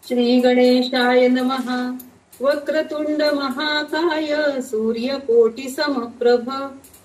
श्री गणेशाय नमः. वक्रतुंड महाकाय सूर्यकोटि समप्रभ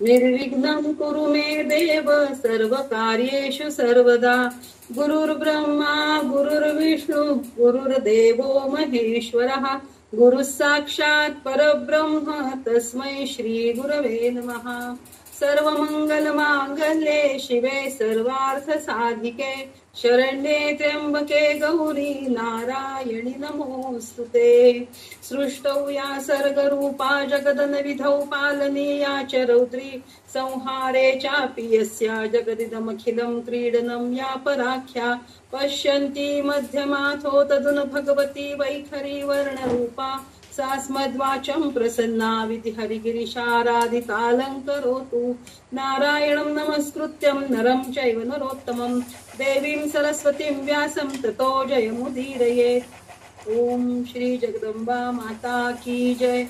निर्विघ्नं कुरु मे देव सर्वकार्येषु सर्वदा. गुरुर्ब्रह्मा गुरुर्विष्णू गुरुर्देवो महेश्वरः गुरुः साक्षात् परब्रह्म तस्मै श्री गुरवे नमः. सर्वमंगलमांगल्ये शिवे सर्वार्थसाधिके शरण्ये त्र्यंबके गौरी नारायणि नमोस्तुते. सृष्टौ या सर्गरूपा जगदनविधौ पालनीया च रौद्री संहारे चापि यस्या जगदिदमखिलं क्रीडनं या पराख्या पश्यन्ति मध्यमाथो तदनु भगवती वैखरी वर्णरूपा सा स्मद्वाचं प्रसन्ना विधि हरिगिरिशाराधितालङ्करोतु. नारायणं नमस्कृत्यं नरं चैव नरोत्तमं देवीं सरस्वतीं व्यासं ततो जयमुदीरयेत्. ओम श्री जगदंबा माता की जय.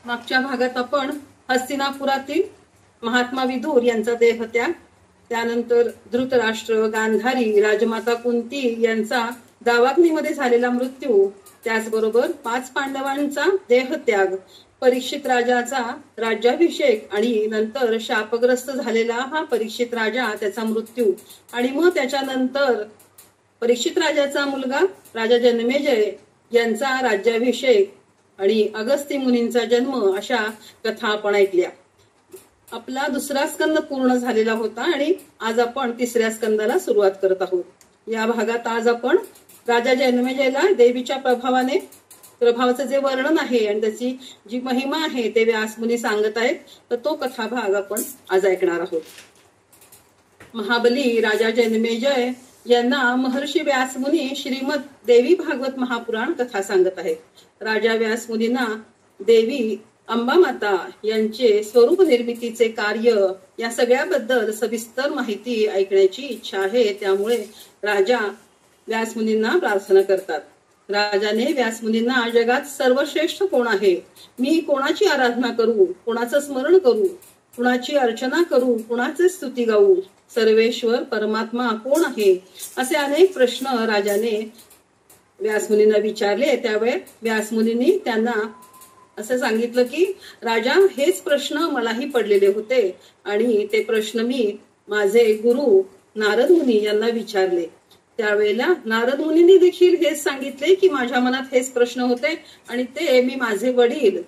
मागच्या भागात आपण हस्तिनापुरातील महात्मा विदुर यांचा देहत्याग, त्यानंतर धृतराष्ट्र, गांधारी, राजमाता कुंती यांचा दावाग्नीमध्ये झालेला मृत्यू, त्याचबरोबर 5 पांडवांचा देहत्याग, परीक्षित राजाचा राज्याभिषेक आणि नंतर शापग्रस्त झालेला हा परीक्षित राजा, त्याचा मृत्यू, आणि मग त्याच्यानंतर परीक्षित राजाचा मुलगा राजा जन्मेजय यांचा राज्याभिषेक आणि अगस्ती मुनींचा जन्म, अशा कथा आपण ऐकल्या. आपला 2रा स्कंद पूर्ण झालेला होता आणि आज आपण 3ऱ्या स्कंदाला सुरुवात करत आहोत. या भागात आज आपण राजा जन्मेजयला देवीच्या प्रभावाचं जे वर्णन आहे आणि त्याची जी महिमा आहे ते व्यासमुनी सांगत आहेत, तर तो कथा भाग आपण आज ऐकणार आहोत. महाबली राजा जन्मेजय यांना महर्षी व्यासमुनी श्रीमद देवी भागवत महापुराण कथा सांगत आहेत. राजा व्यासमुनींना देवी अंबा माता यांचे स्वरूप निर्मितीचे कार्य या सगळ्याबद्दल सविस्तर माहिती ऐकण्याची इच्छा आहे. त्यामुळे राजा व्यासमुनींना प्रार्थना करतात. राजाने व्यासमुनींना जगात सर्वश्रेष्ठ कोण आहे, मी कोणाची आराधना करू, कोणाचं स्मरण करू, कुणाची अर्चना करू, कुणाचे स्तुती गाऊ, सर्वेश्वर परमात्मा कोण आहे, असे अनेक प्रश्न राजाने व्यासमुनींना विचारले. त्यावेळी व्यासमुनींनी त्यांना असं सांगितलं की राजा, हेच प्रश्न मलाही पडलेले होते आणि ते प्रश्न मी माझे गुरु नारद मुनी यांना विचारले. त्यावेळेला नारद मुनींनी देखील हेच सांगितले की माझ्या मनात हेच प्रश्न होते आणि ते मी माझे वडील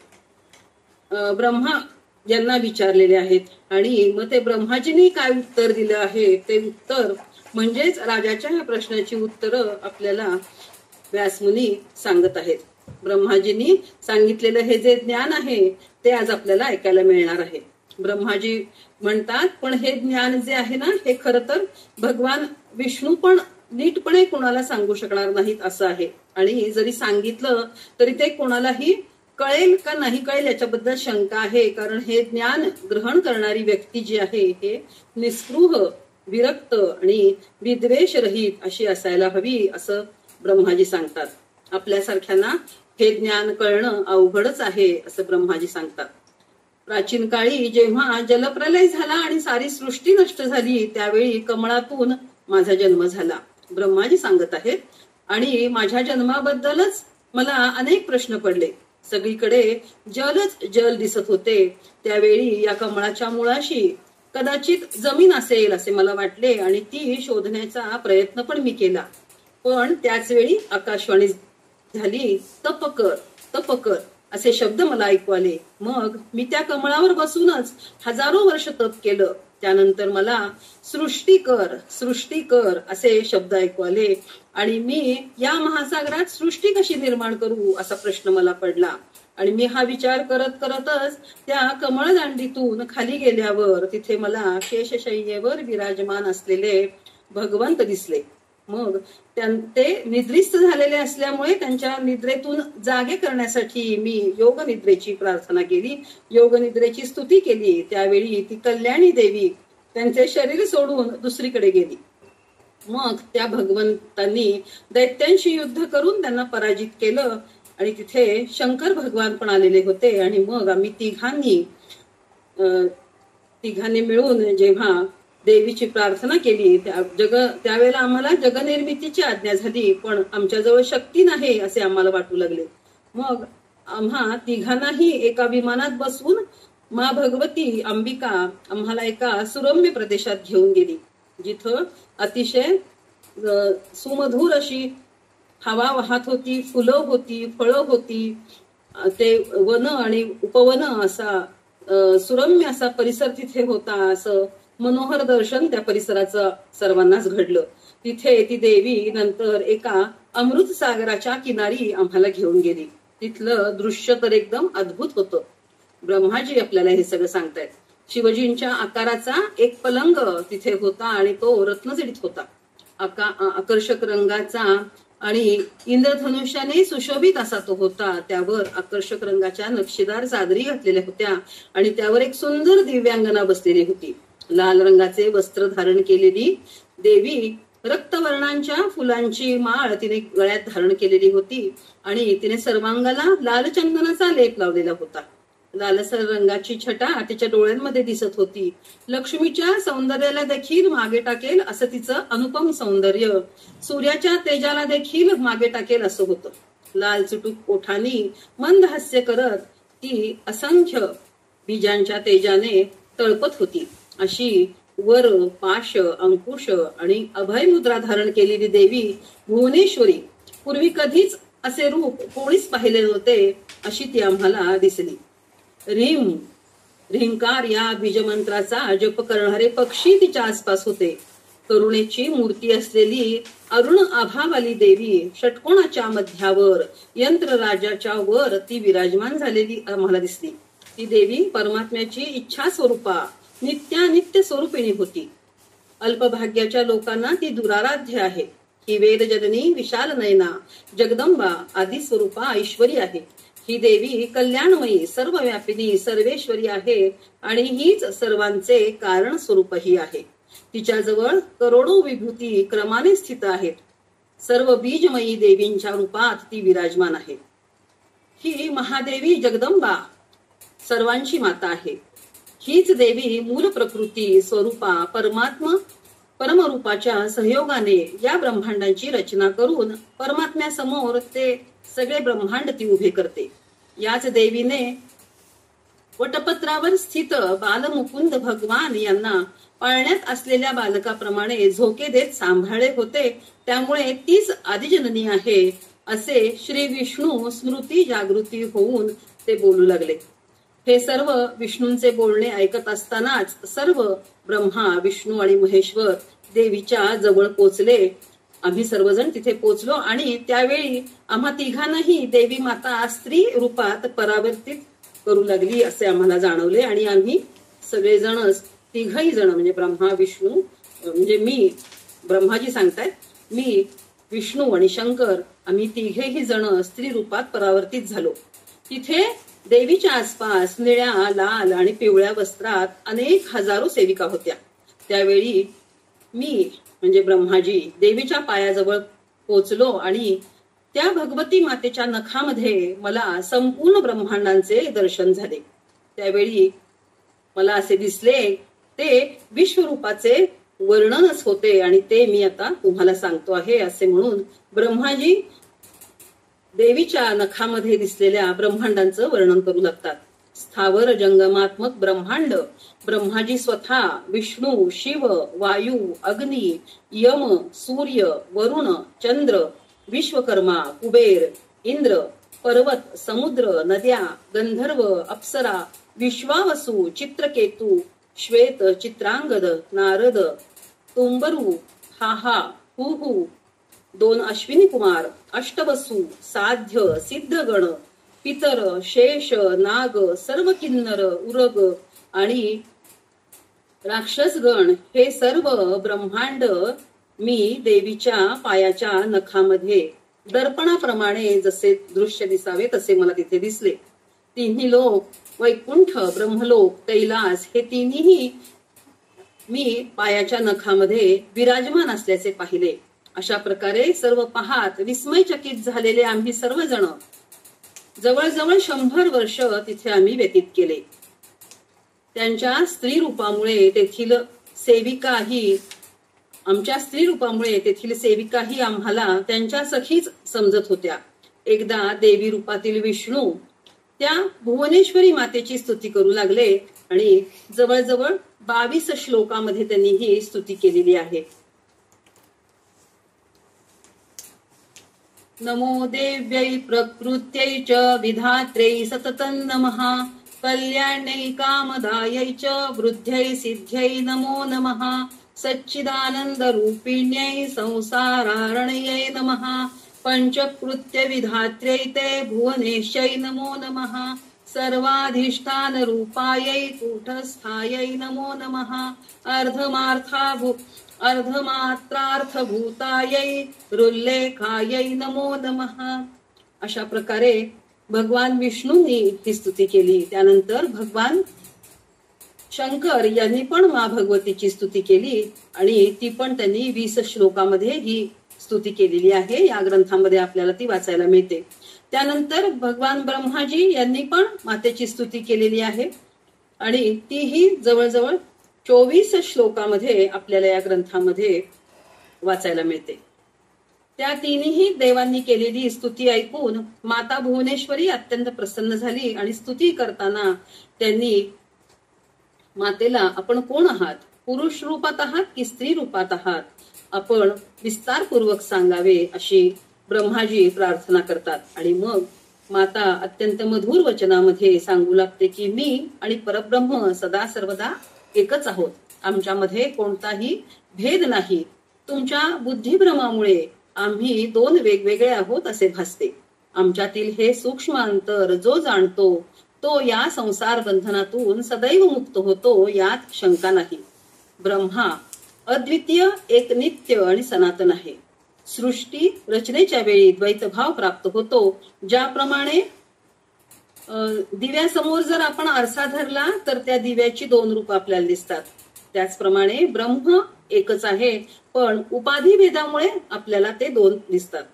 ब्रह्मा यांना विचारलेले आहेत. आणि मग ते ब्रह्माजींनी काय उत्तर दिलं आहे, ते उत्तर म्हणजेच राजाच्या या प्रश्नाची उत्तरं आपल्याला व्यासमुनी सांगत आहेत. ब्रह्माजींनी सांगितलेलं हे जे ज्ञान आहे ते आज आपल्याला ऐकायला मिळणार आहे. ब्रह्माजी म्हणतात, पण हे ज्ञान जे आहे ना, हे खरं तर भगवान विष्णू पण नीटपणे कोणाला सांगू शकणार नाहीत असं आहे. आणि जरी सांगितलं तरी ते कोणालाही कळेल का नाही कळेल याच्याबद्दल शंका आहे. कारण हे ज्ञान ग्रहण करणारी व्यक्ती जी आहे हे निस्पृह, विरक्त आणि विद्वेष रहित अशी असायला हवी असं ब्रह्माजी सांगतात. आपल्यासारख्यांना हे ज्ञान कळणं अवघडच आहे असं ब्रह्माजी सांगतात. प्राचीन काळी जेव्हा जलप्रलय झाला आणि सारी सृष्टी नष्ट झाली, त्यावेळी कमळातून माझा जन्म झाला, ब्रह्माजी सांगत आहेत. आणि माझ्या जन्माबद्दलच मला अनेक प्रश्न पडले. सगळीकडे जलच जल दिसत होते. त्यावेळी या कमळाच्या मुळाशी कदाचित जमीन असेल असे मला वाटले आणि ती शोधण्याचा प्रयत्न पण मी केला. पण त्याच वेळी आकाशवाणी झाली, तप कर तप कर असे शब्द मला ऐकू आले. मग मी त्या कमळावर बसूनच हजारो वर्ष तप केलं. त्यानंतर मला सृष्टी कर असे शब्द ऐकू आले आणि मी या महासागरात सृष्टी कशी निर्माण करू असा प्रश्न मला पडला. आणि मी हा विचार करत करतच त्या कमळ दांडीतून खाली गेल्यावर तिथे मला शेषशय्येवर विराजमान असलेले भगवंत दिसले. मग ते निद्रिस्त झालेले असल्यामुळे त्यांच्या निद्रेतून जागे करण्यासाठी मी योग निद्रेची प्रार्थना केली, योग निद्रेची स्तुती केली. त्यावेळी ती कल्याणी देवी त्यांचे शरीर सोडून दुसरीकडे गेली. मग त्या भगवंतांनी दैत्यांशी युद्ध करून त्यांना पराजित केलं आणि तिथे शंकर भगवान पण आलेले होते. आणि मग आम्ही तिघांनी मिळून जेव्हा देवीची प्रार्थना केली. त्यावेळेला आम्हाला जगनिर्मितीची आज्ञा झाली, पण आमच्याजवळ शक्ती नाही असे आम्हाला वाटू लागले. मग आम्हा तिघांनाही एका विमानात बसवून मा भगवती अंबिका आम्हाला एका सुरम्य प्रदेशात घेऊन गेली, जिथं अतिशय सुमधुर अशी हवा वाहत होती, फुलं होती, फळं होती. ते वन आणि उपवन असा सुरम्य असा परिसर तिथे होता. असं मनोहर दर्शन त्या परिसराचं सर्वांनाच घडलं. तिथे ती देवी नंतर एका अमृत सागराच्या किनारी आम्हाला घेऊन गेली. तिथलं दृश्य तर एकदम अद्भुत होतं. ब्रह्माजी आपल्याला हे सगळं सांगतायत. शिवजींच्या आकाराचा एक पलंग तिथे होता आणि तो रत्नजडित होता, आकर्षक रंगाचा आणि इंद्रधनुष्याने सुशोभित असा तो होता. त्यावर आकर्षक रंगाच्या नक्षीदार चादरी घातलेल्या होत्या आणि त्यावर एक सुंदर दिव्यांगना बसलेली होती. लाल रंगाचे वस्त्र धारण केलेली देवी रक्तवर्णांच्या फुलांची माळ तिने गळ्यात धारण केलेली होती आणि तिने सर्वांगाला लाल चंदनाचा लेप लावलेला होता. लालसर रंगाची छटा तिच्या डोळ्यांमध्ये दिसत होती. लक्ष्मीच्या सौंदर्याला देखील मागे टाकेल असं तिचं अनुपम सौंदर्य, सूर्याच्या तेजाला देखील मागे टाकेल असं होतं. लाल चुटूक ओठांनी मंद हास्य करत ती असंख्य बीजांच्या तेजाने तळपत होती. अशी वर पाश अंकुश आणि अभय मुद्रा धारण केलेली देवी भुवनेश्वरी पूर्वी कधीच असे रूप कोणीच पाहिले नव्हते अशी ती आम्हाला दिसली. रीम रिंकार या बीजमंत्राचा जप करणारे पक्षी तिच्या आसपास होते. करुणेची मूर्ती असलेली अरुण आभावाली देवी षटकोणाच्या मध्यावर यंत्रराजाच्या वर ती विराजमान झालेली आम्हाला दिसली. ती देवी परमात्म्याची इच्छा स्वरूपा नित्यानित्य स्वरूपिणी होती. अल्पभाग्याच्या लोकांना ती दुराराध्य आहे. ही वेद जननी विशाल नयना जगदंबा आदी स्वरूपा ऐश्वरी आहे. ही देवी कल्याणमयी सर्वव्यापिनी सर्वेश्वरी आहे आणि हीच सर्वांचे कारण स्वरूपही आहे. तिच्याजवळ करोडो विभूती क्रमाने स्थित आहेत. सर्व बीजमयी देवींच्या रूपात ती विराजमान आहे. ही महादेवी जगदंबा सर्वांची माता आहे. हीच देवी मूल प्रकृती स्वरूपा परमरूपाच्या सहयोगाने या ब्रह्मांडाची रचना करून परमात्म्यासमोर ते सगळे ब्रह्मांड ती उभे करते. याच देवीने वटपत्रावर स्थित बालमुकुंद भगवान यांना पाळण्यात असलेल्या बालकाप्रमाणे झोके देत सांभाळले होते. त्यामुळे तीच आदिजननी आहे असे श्री विष्णू स्मृती जागृती होऊन ते बोलू लागले. हे सर्व विष्णूंचे बोलणे ऐकत असतानाच सर्व ब्रह्मा विष्णू आणि महेश्वर देवीच्या जवळ पोचले. आम्ही सर्वजण तिथे पोचलो आणि त्यावेळी आम्हा तिघांनाही देवी माता स्त्री रूपात परावर्तित करू लागली असे आम्हाला जाणवले आणि आम्ही सगळेजण तिघही जण म्हणजे ब्रह्मा विष्णू म्हणजे मी ब्रह्माजी सांगतायत मी विष्णू आणि शंकर आम्ही तिघेही जण स्त्री रूपात परावर्तित झालो. तिथे देवीच्या आसपास निळ्या लाल आणि पिवळ्या वस्त्रात अनेक हजारो सेविका होत्या. त्यावेळी मी म्हणजे ब्रह्माजी देवीच्या पायाजवळ पोचलो आणि त्या भगवती मातेच्या नखामध्ये मला संपूर्ण ब्रह्मांडांचे दर्शन झाले. त्यावेळी मला असे दिसले ते विश्वरूपाचे वर्णनच होते आणि ते मी आता तुम्हाला सांगतो आहे असे म्हणून ब्रह्माजी देवीच्या नखामध्ये दिसलेल्या ब्रह्मांडांचं वर्णन करू लागतात. स्थावर जंगमात्मक ब्रह्मांड ब्रह्माजी स्वतः विष्णू शिव वायू अग्नी यम सूर्य वरुण चंद्र विश्वकर्मा कुबेर इंद्र पर्वत समुद्र नद्या गंधर्व अप्सरा विश्वावसू चित्रकेतू श्वेत चित्रांगद नारद तुंबरू हाहा हुहू 2 अश्विनी कुमार अष्टवसू साध्य सिद्धगण पितर शेष नाग सर्व किन्नर उरग आणि राक्षसगण हे सर्व ब्रह्मांड मी देवीच्या पायाच्या नखामध्ये दर्पणाप्रमाणे जसे दृश्य दिसावे तसे मला तिथे दिसले. तिन्ही लोक वैकुंठ ब्रह्मलोक कैलास हे तिन्ही मी पायाच्या नखामध्ये विराजमान असल्याचे पाहिले. अशा प्रकारे सर्व पाहत विस्मयचकित झालेले आम्ही सर्वजण जवळजवळ 100 वर्ष तिथे आम्ही व्यतीत केले. त्यांच्या स्त्री रूपामुळे तेथील सेविका ही आमच्या स्त्री रूपामुळे तेथील सेविका ही आम्हाला त्यांच्या सखीच समजत होत्या. एकदा देवी रूपातील विष्णू त्या भुवनेश्वरी मातेची स्तुती करू लागले आणि जवळजवळ 22 श्लोकामध्ये त्यांनी ही स्तुती केलेली आहे. नमो देव्यै प्रकृत्यै च विधात्रै सततं नमः कल्याण्यै कामदायै च वृद्ध्यै सिद्ध्यै नमो नमः सच्चिदानंद रूपिण्यै संसारारण्यै नमः पंचकृत्य विधात्र्यै ते भुवनेश्यै नमो नमः सर्वाधिष्ठान रूपायै कूटस्थायै नमो नमः अर्धमात्रार्थभूतायै रुल्लेखायै नमो नमः. अशा प्रकारे भगवान विष्णूंनी ही स्तुती केली. त्यानंतर भगवान शंकर यांनी पण मा भगवतीची स्तुती केली आणि ती पण त्यांनी 20 श्लोकामध्ये ही स्तुती केलेली आहे. या ग्रंथामध्ये आपल्याला ती वाचायला मिळते. त्यानंतर भगवान ब्रह्माजी यांनी पण मातेची स्तुती केलेली आहे आणि तीही जवळजवळ 24 श्लोकामध्ये आपल्याला या ग्रंथामध्ये वाचायला मिळते. त्या तिन्ही देवांनी केलेली स्तुती ऐकून माता भुवनेश्वरी अत्यंत प्रसन्न झाली आणि स्तुती करताना त्यांनी मातेला आपण कोण आहात, पुरुष रूपात आहात की स्त्री रूपात आहात, आपण विस्तारपूर्वक सांगावे अशी ब्रह्माजी प्रार्थना करतात. आणि मग माता अत्यंत मधुर वचनामध्ये सांगू लागते की मी आणि परब्रह्म सदा सर्वदा एकच आहोत. आमच्यामध्ये कोणताही भेद नाही. तुमच्या बुद्धिभ्रमामुळे आम्ही 2 वेगवेगळे आहोत असे भासते. आमच्यातील हे सूक्ष्म अंतर जो जाणतो तो या संसार बंधनातून सदैव मुक्त होतो, यात शंका नाही. ब्रह्मा अद्वितीय, एक नित्य आणि सनातन आहे. सृष्टी रचनेच्या वेळी द्वैतभाव प्राप्त होतो. ज्याप्रमाणे दिव्यासमोर जर आपण आरसा धरला तर त्या दिव्याची 2 रूप आपल्याला दिसतात, त्याचप्रमाणे ब्रह्म एकच आहे, पण उपाधी भेदामुळे आपल्याला ते 2 दिसतात.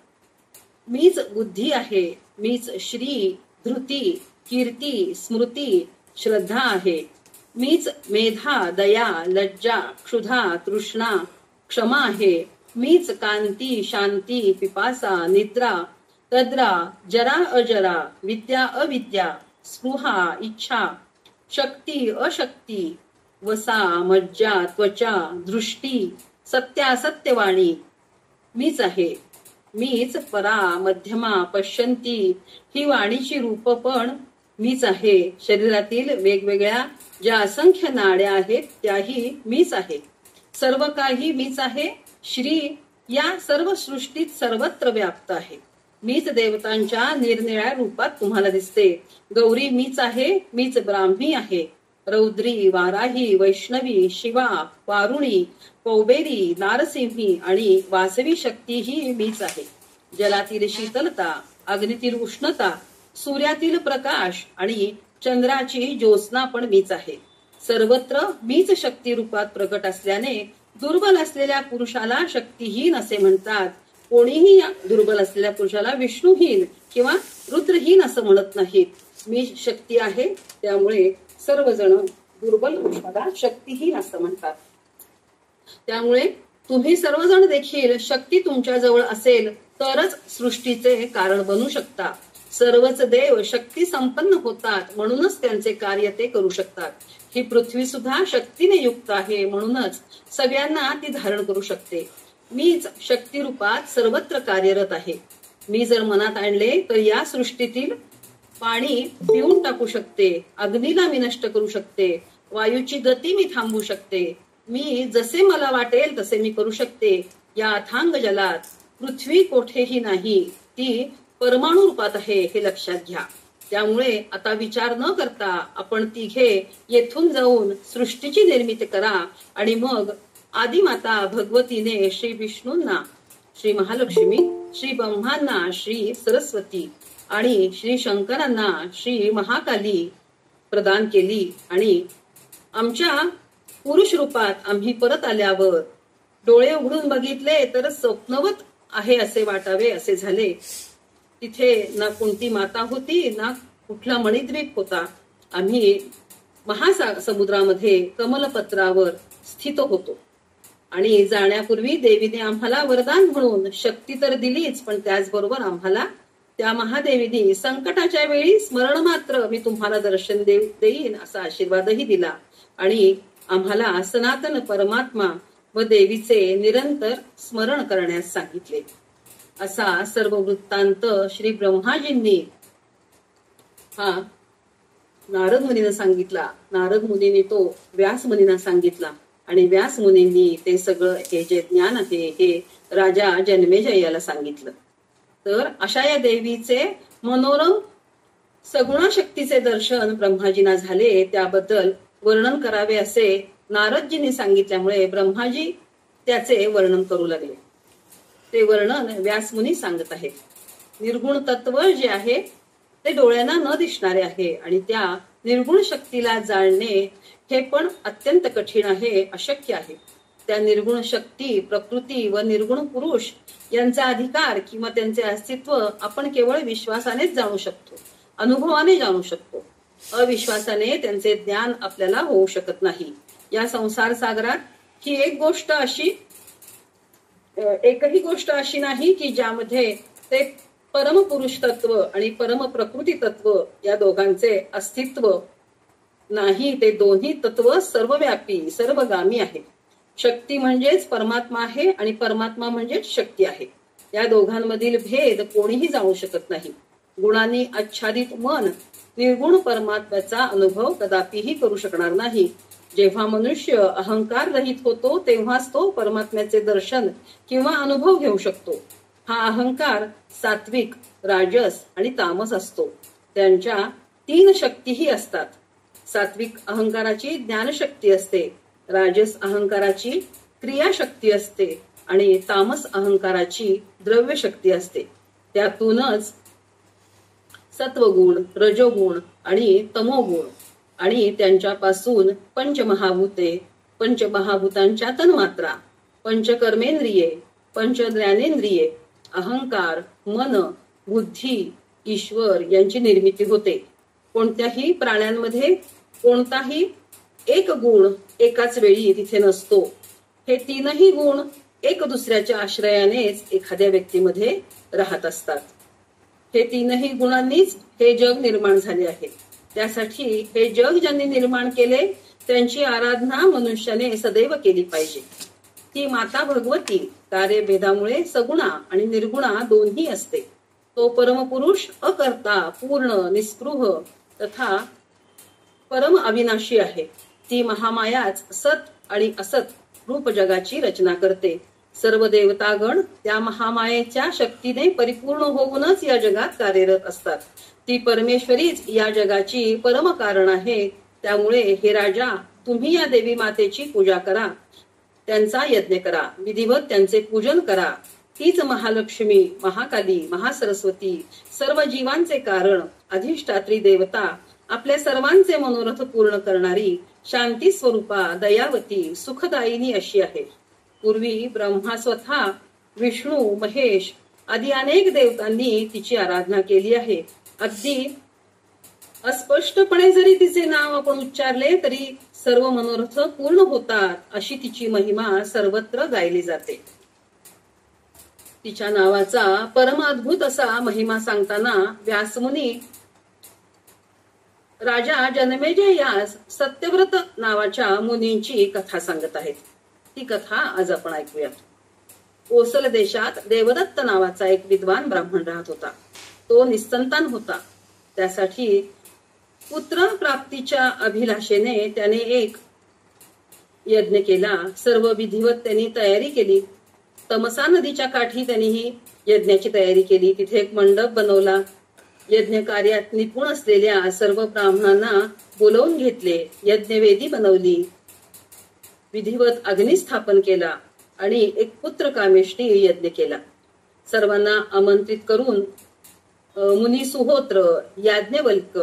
मीच बुद्धी आहे, मीच श्री, धृती, कीर्ती, स्मृती, श्रद्धा आहे. मीच मेधा, दया, लज्जा, क्षुधा, तृष्णा, क्षमा आहे. मीच कांती, शांती, पिपासा, निद्रा, तद्रा, जरा अजरा, विद्या अविद्या, स्पृहा, इच्छा, शक्ती अशक्ती, वसा, मज्जा, त्वचा, दृष्टी, सत्यासत्यवाणी मीच आहे. मीच परा, मध्यमा, पश्यंती ही वाणीची रूप पण मीच आहे. शरीरातील वेगवेगळ्या ज्या असंख्य नाड्या आहेत त्याही मीच आहे. सर्व काही मीच आहे. श्री या सर्व सृष्टीत सर्वत्र व्याप्त आहे. मीच देवतांच्या निरनिळ्या रूपात तुम्हाला दिसते. गौरी मीच आहे, मीच ब्राह्मी आहे. रौद्री, वाराही, वैष्णवी, शिवा, वारुणी, कौबेरी, नारसिंही आणि वासवी शक्ती ही मीच आहे. जलातील शीतलता, अग्नीतील उष्णता, सूर्यातील प्रकाश आणि चंद्राची ज्योत्स्ना पण मीच आहे. सर्वत्र मीच शक्ती रूपात प्रकट असल्याने दुर्बल असलेल्या पुरुषाला शक्तीहीन असे म्हणतात. कोणीही दुर्बल असलेल्या पुरुषाला विष्णुहीन किंवा रुद्रहीन असं म्हणत नाहीत. मी शक्ती आहे, त्यामुळे सर्वजण दुर्बल पुरुषाला शक्तीहीन असं म्हणतात. त्यामुळे तुम्ही सर्वजण देखील शक्ती तुमच्या जवळ असेल तरच सृष्टीचे कारण बनू शकता. सर्वच देव शक्ती संपन्न होतात, म्हणूनच त्यांचे कार्य ते करू शकतात. ही पृथ्वी सुद्धा शक्तीने युक्त आहे, म्हणूनच सगळ्यांना ती धारण करू शकते. मीच शक्ती रूपात सर्वत्र कार्यरत आहे. मी जर मनात आणले तर या सृष्टीतील पाणी पिऊन टाकू शकते. अग्नीला मी नष्ट करू शकते. वायूची गती मी थांबवू शकते. मी जसे मला वाटेल तसे मी करू शकते. या अथांग जलात पृथ्वी कोठेही नाही, ती परमाणु रूपात आहे हे लक्षात घ्या. त्यामुळे आता विचार न करता आपण तिघे येथून जाऊन सृष्टीची निर्मिती करा आणि मग आदिमाता भगवतीने श्री विष्णूंना, श्री महालक्ष्मी, श्री ब्रह्मांना श्री सरस्वती आणि श्री शंकरांना श्री महाकाली प्रदान केली. आणि आमच्या पुरुष रूपात आम्ही परत आल्यावर डोळे उघडून बघितले तर स्वप्नवत आहे असे वाटावे असे झाले. तिथे ना कोणती माता होती, ना कुठला मणिद्वीप होता. आम्ही महासमुद्रामध्ये कमलपत्रावर स्थित होतो. आणि जाण्यापूर्वी देवीने आम्हाला वरदान म्हणून शक्ती तर दिलीच, पण त्याचबरोबर आम्हाला त्या महादेवीने संकटाच्या वेळी स्मरण मात्र मी तुम्हाला दर्शन देईन असा आशीर्वादही दिला. आणि आम्हाला सनातन परमात्मा व देवीचे निरंतर स्मरण करण्यास सांगितले. असा सर्व वृत्तांत श्री ब्रह्माजींनी हा नारद मुनींना सांगितला. नारद मुनींनी तो व्यास मुनींना सांगितला आणि व्यास मुनींनी ते सगळं हे जे ज्ञान आहे हे राजा जन्मेजय याला सांगितलं. तर अशा या देवीचे मनोरम सगुणा शक्तीचे दर्शन ब्रह्माजींना झाले. त्याबद्दल वर्णन करावे असे नारदजींनी सांगितल्यामुळे ब्रह्माजी त्याचे वर्णन करू लागले. ते वर्णन व्यासमुनी सांगत आहेत. निर्गुण तत्व जे आहे ते डोळ्यांना न दिसणारे आहे आणि त्या निर्गुण शक्तीला जाणणे हे पण अत्यंत कठीण आहे, अशक्य आहे. त्या निर्गुण शक्ती, प्रकृती व निर्गुण पुरुष यांचा अधिकार किंवा त्यांचे अस्तित्व आपण केवळ विश्वासानेच जाणू शकतो, अनुभवाने जाणू शकतो. अविश्वासाने त्यांचे ज्ञान आपल्याला होऊ शकत नाही. या संसार सागरात ही एकही गोष्ट अशी नाही की ज्यामध्ये ते परमपुरुष तत्व आणि परम प्रकृती तत्व या दोघांचे अस्तित्व नाही. ते दोन्ही तत्व सर्वव्यापी सर्वगामी आहे. शक्ती म्हणजेच परमात्मा आहे आणि परमात्मा म्हणजेच शक्ती आहे. या दोघांमधील भेद कोणीही जाणू शकत नाही. गुणांनी आच्छादित मन निर्गुण परमात्म्याचा अनुभव कदापिही करू शकणार नाही. जेव्हा मनुष्य अहंकार रहित होतो तेव्हाच तो परमात्म्याचे दर्शन किंवा अनुभव घेऊ शकतो. हा अहंकार सात्विक, राजस आणि तामस असतो. त्यांच्या 3 शक्तीही असतात. सात्विक अहंकाराची ज्ञानशक्ती असते, राजस अहंकाराची क्रियाशक्ती असते आणि तामस अहंकाराची द्रव्य शक्ती असते. त्यातूनच सत्वगुण, रजोगुण आणि तमोगुण आणि त्यांच्यापासून पंचमहाभूते, पंचमहाभूतांच्या तन्मात्रा, पंचकर्मेंद्रिये, पंचज्ञानेंद्रिये, अहंकार, मन, बुद्धी, ईश्वर यांची निर्मिती होते. कोणत्याही प्राण्यांमध्ये कोणताही एक गुण एकाच वेळी तिथे नसतो. हे 3ही गुण एक दुसऱ्याच्या आश्रयानेच एखाद्या व्यक्तीमध्ये राहत असतात. हे 3ही गुणांनीच हे जग निर्माण झाले आहे. त्यासाठी हे जग ज्यांनी निर्माण केले त्यांची आराधना मनुष्याने सदैव केली पाहिजे. ती माता भगवती कार्यभेदामुळे सगुणा आणि निर्गुणा दोन्ही असते. तो परमपुरुष अकर्ता, पूर्ण, निस्पृह तथा परम अविनाशी आहे. ती महामायाच सत आणि असत रूप जगाची रचना करते. सर्व देवतागण त्या महामायेच्या शक्तीने परिपूर्ण होऊनच या जगात कार्यरत असतात. ती परमेश्वरीच या जगाची परम कारण आहे. त्यामुळे हे राजा, तुम्ही या देवी मातेची पूजा करा, त्यांचा यज्ञ करा, विधिवत त्यांचे पूजन करा. तीच महालक्ष्मी, महाकाली, महासरस्वती, सर्व जीवांचे कारण, अधिष्ठात्री देवता, आपल्या सर्वांचे मनोरथ पूर्ण करणारी, शांती स्वरूपा, दयावती, सुखदायिनी अशी आहे. पूर्वी ब्रह्मा स्वतः, विष्णू, महेश आदी अनेक देवतांनी तिची आराधना केली आहे. अगदी अस्पष्टपणे जरी तिचे नाव आपण उच्चारले तरी सर्व मनोरथ पूर्ण होतात, अशी तिची महिमा सर्वत्र गायली जाते. तिच्या नावाचा परम अद्भुत असा महिमा सांगताना व्यासमुनी राजा जन्मेजय यास सत्यव्रत नावाच्या मुनींची कथा सांगत आहेत. ती कथा आज आपण ऐकूया. कोसल देशात देवदत्त नावाचा एक विद्वान ब्राह्मण राहत होता. तो निसंतान होता. त्यासाठी पुत्र प्राप्तीच्या अभिलाषेने त्याने एक यज्ञ केला. सर्व विधिवत त्यांनी तयारी केली. तमसा नदीच्या काठी त्यांनी ही यज्ञाची तयारी केली. तिथे एक मंडप बनवला. यज्ञ कार्यात निपुण असलेल्या सर्व ब्राह्मणांना बोलवून घेतले. यज्ञवेदी बनवली. विधिवत अग्नी स्थापन केला आणि एक पुत्र कामेष्टी यज्ञ केला. सर्वांना आमंत्रित करून मुनी सुहोत्र, याज्ञवल्क,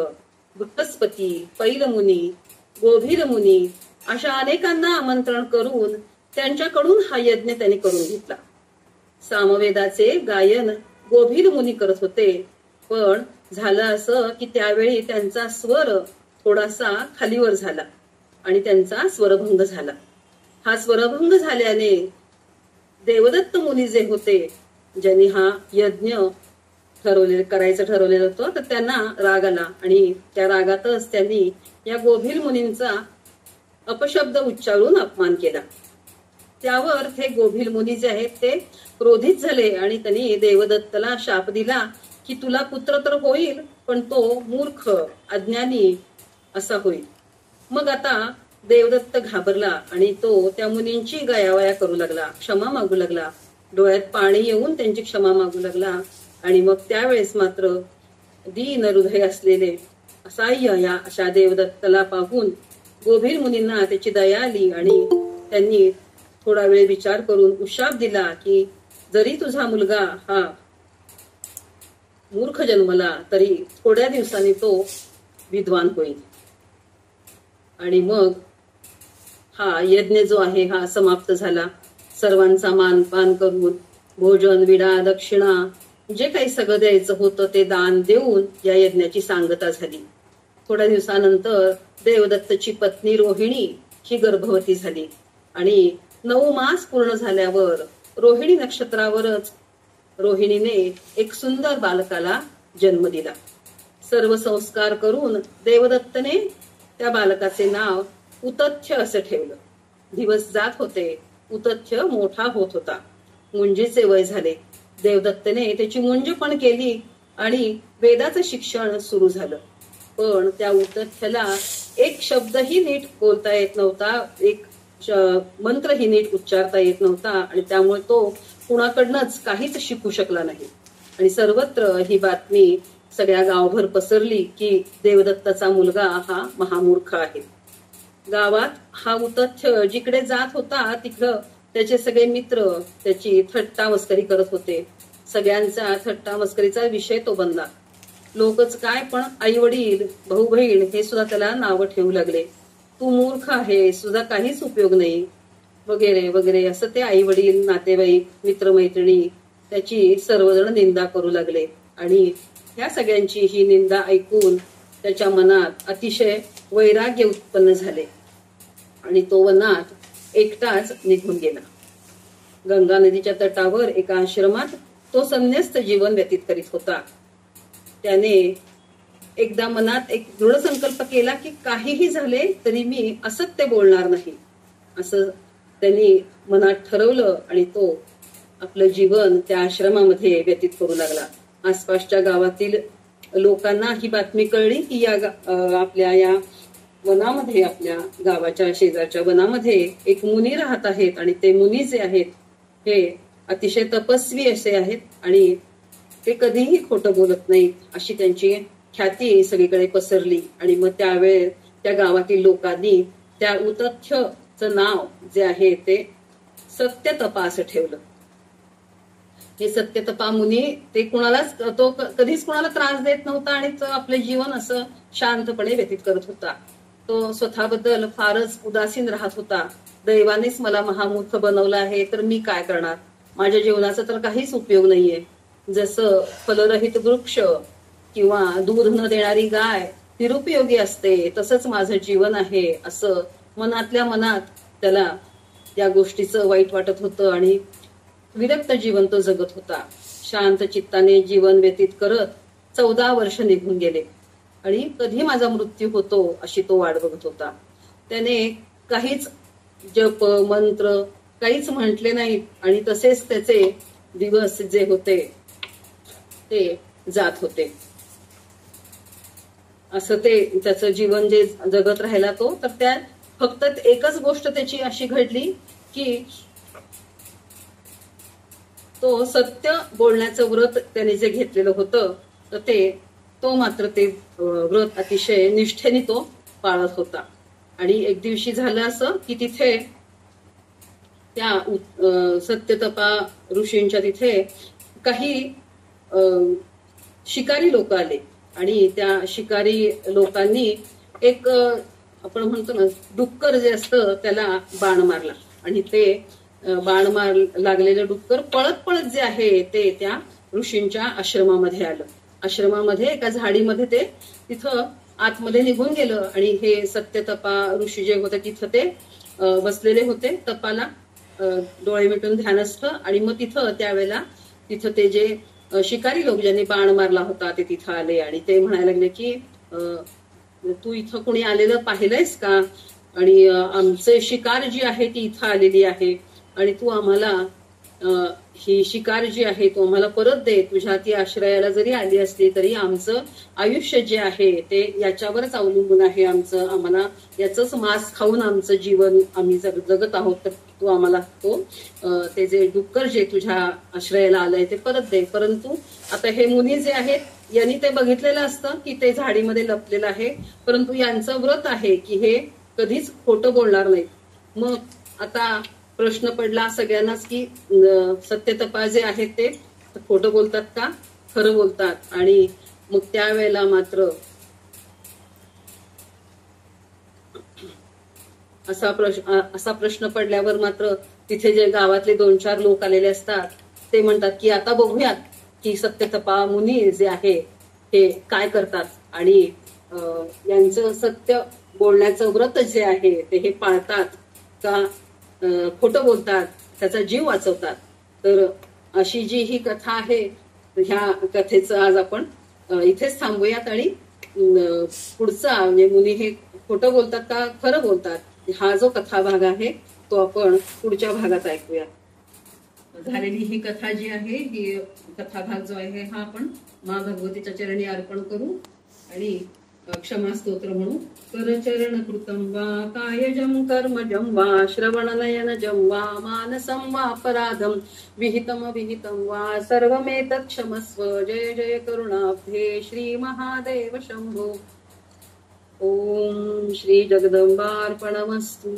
बृहस्पती, पैलमुनी, गोभीर मुनी अशा अनेकांना आमंत्रण करून त्यांच्याकडून हा यज्ञ त्यांनी करून घेतला. सामवेदाचे गायन गोभीर मुनी करत होते. पण झालं असं की त्यावेळी त्यांचा स्वर थोडासा खालीवर झाला आणि त्यांचा स्वरभंग झाला. हा स्वरभंग झाल्याने देवदत्त मुनी जे होते, ज्यांनी हा यज्ञ करायचं ठरवलेलं होतं, तर त्यांना राग आला आणि त्या रागातच त्यांनी या गोभील मुनींचा अपशब्द उच्चारून अपमान केला. त्यावर ते गोभील मुनी जे आहेत ते क्रोधित झाले आणि त्यांनी देवदत्तला शाप दिला की तुला पुत्र तर होईल, पण तो मूर्ख अज्ञानी असा होईल. मग आता देवदत्त घाबरला आणि तो त्या मुनींची गयावया करू लागला, क्षमा मागू लागला, डोळ्यात पाणी येऊन त्यांची क्षमा मागू लागला. आणि मग त्यावेळेस मात्र दीन हृदय असलेले असहाय्य या अशा देवदत्तला पाहून गोभील मुनींना त्याची दया आली आणि त्यांनी थोडा वेळ विचार करून उशाप दिला की जरी तुझा मुलगा हा मूर्ख जन्मला तरी थोड्या दिवसांनी तो विद्वान होईल. आणि मग हा यज्ञ जो आहे हा समाप्त झाला. सर्वांचा मानपान करून भोजन विडा दक्षिणा जे काही सगळं द्यायचं होतं ते दान देऊन या यज्ञाची सांगता झाली. थोड्या दिवसानंतर देवदत्तची पत्नी रोहिणी ही गर्भवती झाली आणि 9 मास पूर्ण झाल्यावर रोहिणी नक्षत्रावरच रोहिणीने एक सुंदर बालकाला जन्म दिला. सर्व संस्कार करून देवदत्तने त्या बालकाचे नाव उतथ्य असं ठेवलं. दिवस जात होते, उतथ्य मोठा होत होता. मुंजीचे वय झाले. देवदत्तने त्याची मुंज पण केली आणि वेदाचं शिक्षण सुरू झालं. पण त्या उतथ्याला एक शब्दही नीट बोलता येत नव्हता, एक मंत्रही नीट उच्चारता येत नव्हता आणि त्यामुळे तो कुणाकडनंच काहीच शिकू शकला नाही. आणि सर्वत्र ही बातमी सगळ्या गावभर पसरली की देवदत्ताचा मुलगा हा महामूर्ख आहे. गावात हा उतथ्य जिकडे जात होता तिकडं त्याचे सगळे मित्र त्याची थट्टा मस्करी करत होते. सगळ्यांचा थट्टा मस्करीचा विषय तो बनला. लोकच काय पण आई वडील भाऊ बहीण हे सुद्धा त्याला नावं ठेवू लागले. तू मूर्ख आहे, सुद्धा काहीच उपयोग नाही वगैरे वगैरे असं ते आई वडील नातेवाईक मित्रमैत्रिणी त्याची सर्वजण निंदा करू लागले. आणि ह्या सगळ्यांची ही निंदा ऐकून त्याच्या मनात अतिशय वैराग्य उत्पन्न झाले आणि तो वनात एकटाच निघून गेला. गंगा नदीच्या तटावर एका आश्रमात तो संन्यस्त जीवन व्यतीत करीत होता. त्याने एकदा मनात एक दृढ संकल्प केला की काहीही झाले तरी मी असत्य बोलणार नाही असं त्यांनी मनात ठरवलं आणि तो आपलं जीवन त्या आश्रमामध्ये व्यतीत करू लागला. आसपासच्या गावातील लोकांना ही बातमी कळली की आपल्या या वनामध्ये, आपल्या गावाच्या शेजारच्या वनामध्ये एक मुनी राहत आहेत आणि ते मुनी जे आहेत हे अतिशय तपस्वी असे आहेत आणि ते कधीही खोटं बोलत नाहीत अशी त्यांची ख्याती सगळीकडे पसरली. आणि मग त्यावेळेस त्या गावातील लोकांनी त्या उतथ्यचं नाव जे आहे ते सत्यतपा असं ठेवलं. हे सत्यतपा मुनी ते कुणालाच तो कधीच कुणाला त्रास देत नव्हता आणि तो आपले जीवन असं शांतपणे व्यतीत करत होता. तो स्वतःबद्दल फारच उदासीन राहत होता. दैवानेच मला महामूर्ख बनवलं आहे तर मी काय करणार, माझ्या जीवनाचा तर काहीच उपयोग नाहीये. जसं फलरहित वृक्ष किंवा दूध न देणारी गाय निरुपयोगी असते तसंच माझं जीवन आहे असं मनातल्या मनात त्याला त्या गोष्टीचं वाईट वाटत होतं आणि विरक्त जीवन तो जगत होता. शांत चित्ताने जीवन व्यतीत करत 14 वर्ष निघून गेले आणि कधी माझा मृत्यू होतो अशी तो वाट बघत होता. त्याने काहीच जप मंत्र काहीच म्हटले नाहीत आणि तसेच त्याचे दिवस जे होते ते जात होते. असं ते त्याचं जीवन जे जगत राहिला तो, तर त्या फक्त एकच गोष्ट त्याची अशी घडली की तो सत्य बोलण्याचं व्रत त्याने जे घेतलेलं होतं तर तो मात्र ते व्रत अतिशय निष्ठेने तो पाळत होता. आणि एक दिवशी झालं असं की तिथे त्या सत्यतपा ऋषींच्या तिथे काही शिकारी लोक आले आणि त्या शिकारी लोकांनी एक आपण म्हणतो ना डुक्कर जे असतं त्याला बाण मारला आणि ते बाण मार लागलेलं डुक्कर पळत पळत जे आहे ते त्या ऋषींच्या आश्रमामध्ये आलं. आश्रमामध्ये एका झाडीमध्ये ते तिथं आतमध्ये निघून गेलं आणि हे सत्यतपा ऋषी जे होते तिथं ते बसलेले होते तपाला, डोळे मिटून ध्यानस्थ. आणि मग त्यावेळेला तिथं ते जे शिकारी लोक ज्यांनी बाण मारला होता ते तिथं आले आणि ते म्हणायला लागले की तू इथं कोणी आलेलं पाहिलंयस का, आणि आमचे शिकार जी आहे ती इथं आलेली आहे आणि तू आम्हाला ही शिकार जी आहे तू आम्हाला परत दे. तुझ्या ती आश्रयाला जरी आली असली तरी आमचं आयुष्य जे आहे ते याच्यावरच अवलंबून आहे. आम्हाला याच मांस खाऊन आमचं जीवन आम्ही जगत आहोत. तर तू आम्हाला ते जे डुक्कर जे तुझ्या आश्रयाला आलंय ते परत दे. परंतु आता हे मुनी जे आहेत यांनी ते बघितलेलं असतं की ते झाडीमध्ये लपलेलं आहे, परंतु यांचं व्रत आहे की हे कधीच खोटं बोलणार नाहीत. मग आता प्रश्न पडला सगळ्यांनाच की सत्यतपा जे आहेत ते खोटं बोलतात का खरं बोलतात. आणि मग त्यावेळेला मात्र असा प्रश्न पडल्यावर मात्र तिथे जे गावातले 2-4 लोक आलेले असतात ते म्हणतात की आता बघूयात की सत्यतपा मुनी जे आहे हे काय करतात आणि यांचं सत्य बोलण्याचं व्रत जे आहे ते हे पाळतात का खोटं बोलतात, त्याचा जीव वाचवतात. तर अशी जी ही कथा आहे ह्या कथेचं आज आपण इथेच थांबूयात आणि पुढचा म्हणजे मुनी हे खोटं बोलतात का खरं बोलतात हा जो कथा भाग आहे तो आपण पुढच्या भागात ऐकूया. झालेली ही कथा जी आहे ही कथा भाग जो आहे हा आपण मा भगवतीच्या चरणी अर्पण करू आणि क्षमा स्तोत्र म्हणू. करचरण कृतं वा कायजं कर्मजं वा श्रवणनयनजं वा मानसं वापराधं विहितं वा सर्वमेतत् क्षमस्व. जय जय करुणाब्धे श्री महादेव शंभो. ओम श्री जगदंबार्पणमस्तु.